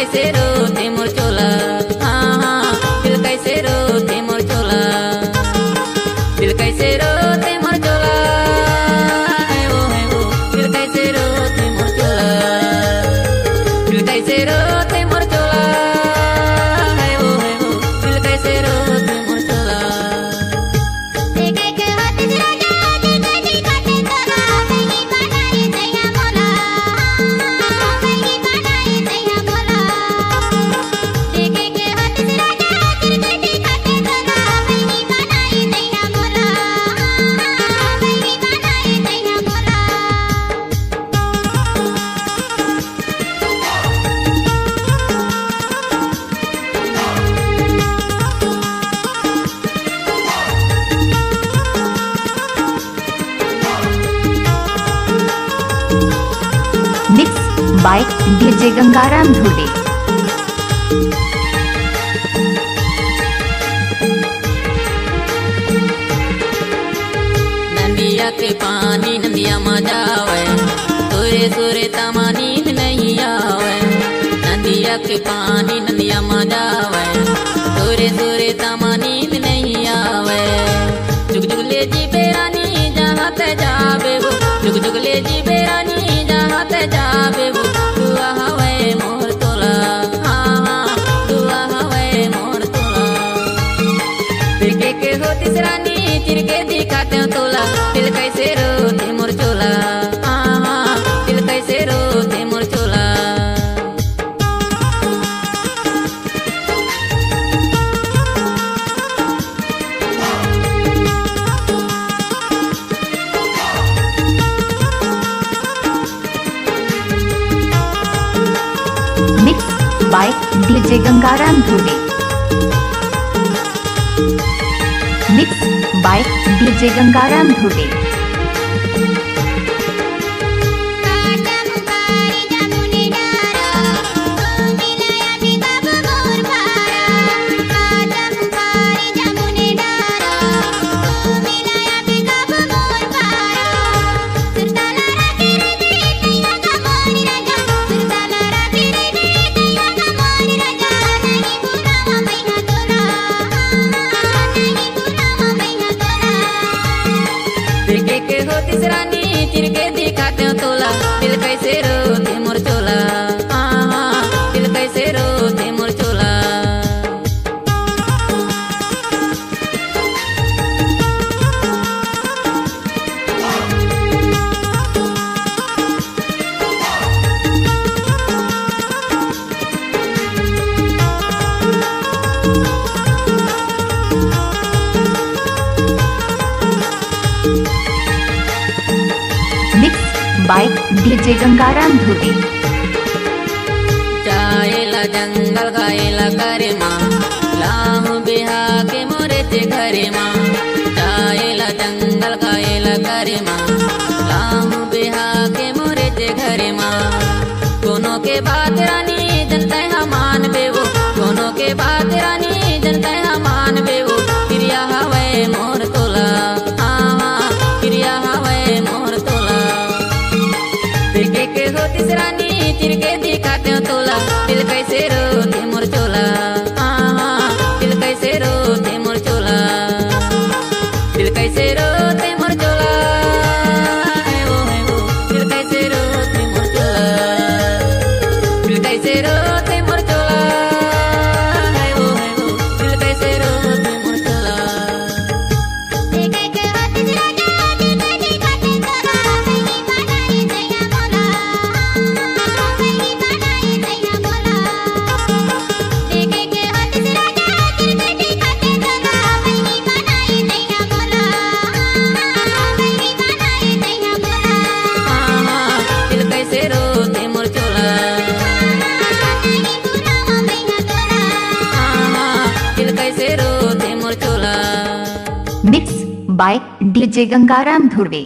कैसे रोते मोर चोला, हाँ हाँ दिल कैसे रोते मोर चोला, दिल कैसे रोते मोर चोला, है वो दिल कैसे रोते मोर चोला, दिल कैसे रोते मोर चोला, है वो दिल कैसे रोते मोर चोला। मिक्स बाय डीजे गंगाराम धुले। नदिया के पानी नदिया में जावे, सोरे सोरे तमा नींद नहीं आवे, नदिया के पानी नदिया में जावे, सोरे सोरे तमा नींद नहीं आवे। जुग जुग ले जी बेरानी जहाँ ते जावे वो, जुग जुग ले जी बेरानी जहाँ ते जावे वो, दुआ हवे मोर तोला, हाँ हाँ दुआ हवे मोर तोला। तिरके के हो तिसरानी तिरके दिखाते तोला, दिल कैसे रोते मोर चोला, हाँ हाँ दिल कैसे रोते मोर चोला। Mix by DJ Gangaram Dhule. Mix by DJ Gangaram Dhule. तिरके के हो तिसरानी तिरके दिखाते तोला, दिल कैसे रोते मोर चोला, हाँ हाँ दिल कैसे रोते मोर चोला। मिक्स बाय डीजे गंगाराम धुले। जाएला जंगल गाएला करे माँ, लाहू बिहा के मोरे ते घरे माँ, जाएला जंगल गाएला करे माँ, लाहू बिहा के मोरे ते घरे माँ। कोनो के बात रानी जनता है मान बेवो, कोनो के बात रानी जनता है मान बेवो, क्रिया हवे मोर तोला, हाँ हाँ क्रिया हवे मोर तोला। तिरके के हो तिसरानी तिरके दिखाते तोला, दिल कैसे रोते मोर चोला, हाँ हाँ दिल कैसे रोते मोर चोला, दिल कैसे रोते मोर चोला, है वो दिल कैसे रोते मोर चोला, दिल कैसे रोते मोर चोला, है वो दिल कैसे रोते मोर चोला। Mix by DJ Gangaram Dhule.